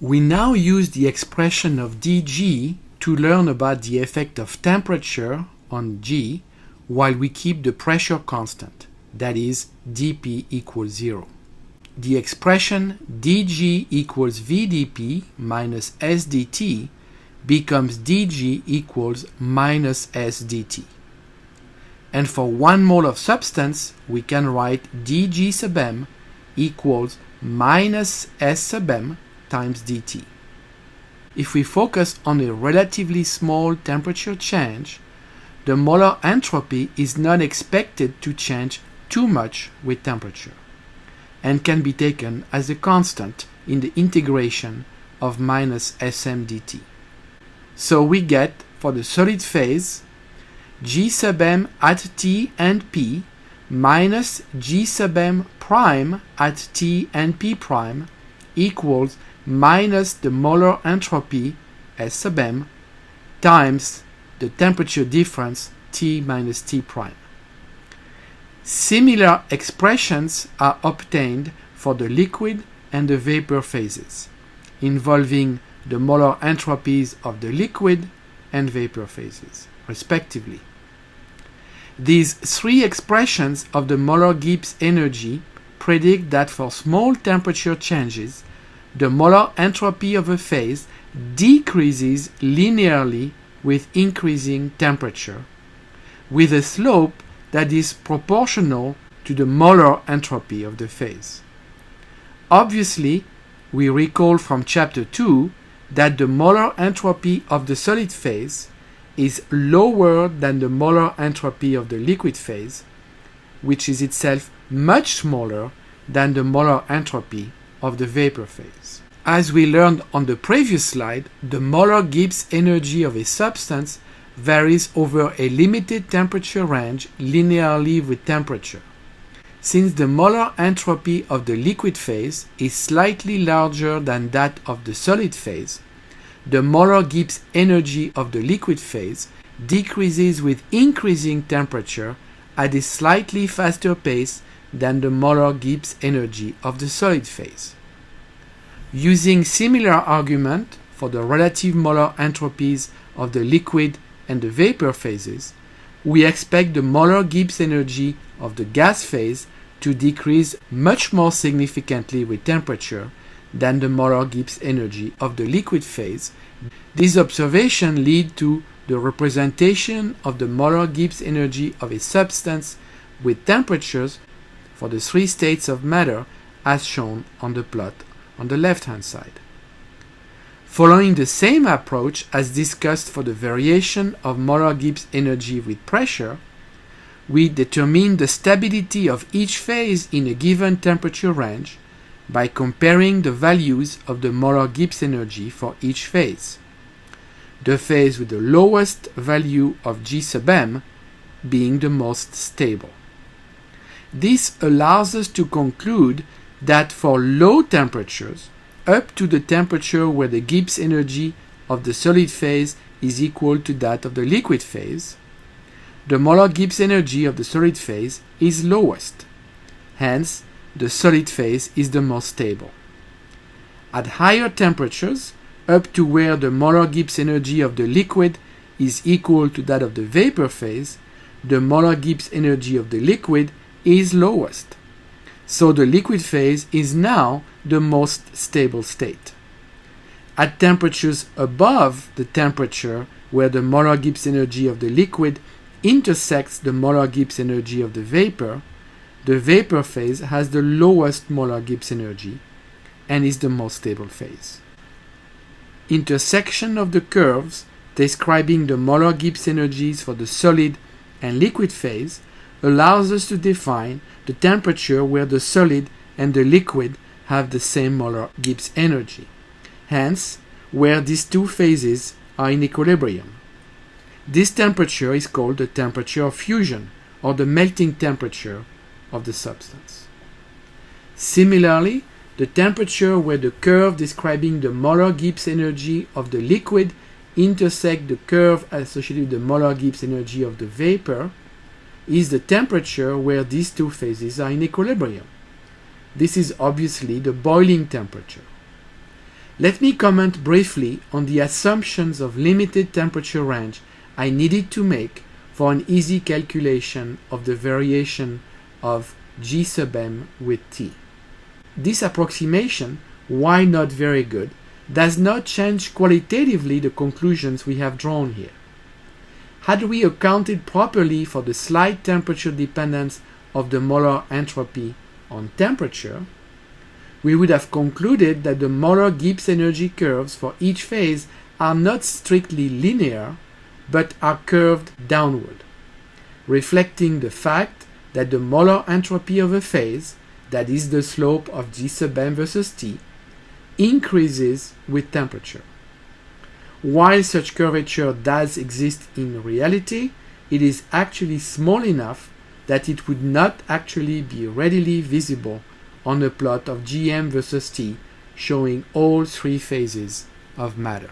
We now use the expression of dG to learn about the effect of temperature on G while we keep the pressure constant, that is, dP equals 0. The expression dG equals VdP minus SdT becomes dG equals minus SdT. And for 1 mole of substance, we can write dG sub m equals minus S sub m times dt. If we focus on a relatively small temperature change, the molar entropy is not expected to change too much with temperature, and can be taken as a constant in the integration of minus Sm dt. So we get, for the solid phase, G sub m at T and P minus G sub m prime at T and P prime equals minus the molar entropy S sub m times the temperature difference T minus T prime. Similar expressions are obtained for the liquid and the vapor phases, involving the molar entropies of the liquid and vapor phases, respectively. These three expressions of the molar Gibbs energy predict that for small temperature changes, the molar entropy of a phase decreases linearly with increasing temperature, with a slope that is proportional to the molar entropy of the phase. Obviously, we recall from chapter 2 that the molar entropy of the solid phase is lower than the molar entropy of the liquid phase, which is itself much smaller than the molar entropy of the vapor phase. As we learned on the previous slide, the molar Gibbs energy of a substance varies over a limited temperature range linearly with temperature. Since the molar entropy of the liquid phase is slightly larger than that of the solid phase, the molar Gibbs energy of the liquid phase decreases with increasing temperature at a slightly faster pace than the molar Gibbs energy of the solid phase. Using similar argument for the relative molar entropies of the liquid and the vapor phases, we expect the molar Gibbs energy of the gas phase to decrease much more significantly with temperature than the molar Gibbs energy of the liquid phase. These observations lead to the representation of the molar Gibbs energy of a substance with temperatures for the three states of matter as shown on the plot on the left-hand side. Following the same approach as discussed for the variation of molar Gibbs energy with pressure, we determine the stability of each phase in a given temperature range by comparing the values of the molar Gibbs energy for each phase, the phase with the lowest value of G sub m being the most stable. This allows us to conclude that for low temperatures, up to the temperature where the Gibbs energy of the solid phase is equal to that of the liquid phase, the molar Gibbs energy of the solid phase is lowest. Hence, the solid phase is the most stable. At higher temperatures, up to where the molar Gibbs energy of the liquid is equal to that of the vapor phase, the molar Gibbs energy of the liquid is lowest. So the liquid phase is now the most stable state. At temperatures above the temperature where the molar Gibbs energy of the liquid intersects the molar Gibbs energy of the vapor phase has the lowest molar Gibbs energy and is the most stable phase. Intersection of the curves describing the molar Gibbs energies for the solid and liquid phase allows us to define the temperature where the solid and the liquid have the same molar Gibbs energy, hence where these two phases are in equilibrium. This temperature is called the temperature of fusion, or the melting temperature of the substance. Similarly, the temperature where the curve describing the molar Gibbs energy of the liquid intersects the curve associated with the molar Gibbs energy of the vapor is the temperature where these two phases are in equilibrium. This is obviously the boiling temperature. Let me comment briefly on the assumptions of limited temperature range I needed to make for an easy calculation of the variation of G sub m with T. This approximation, while not very good, does not change qualitatively the conclusions we have drawn here. Had we accounted properly for the slight temperature dependence of the molar entropy on temperature, we would have concluded that the molar Gibbs energy curves for each phase are not strictly linear, but are curved downward, reflecting the fact that the molar entropy of a phase, that is the slope of G sub m versus T, increases with temperature. While such curvature does exist in reality, it is actually small enough that it would not actually be readily visible on a plot of Gm versus T showing all three phases of matter.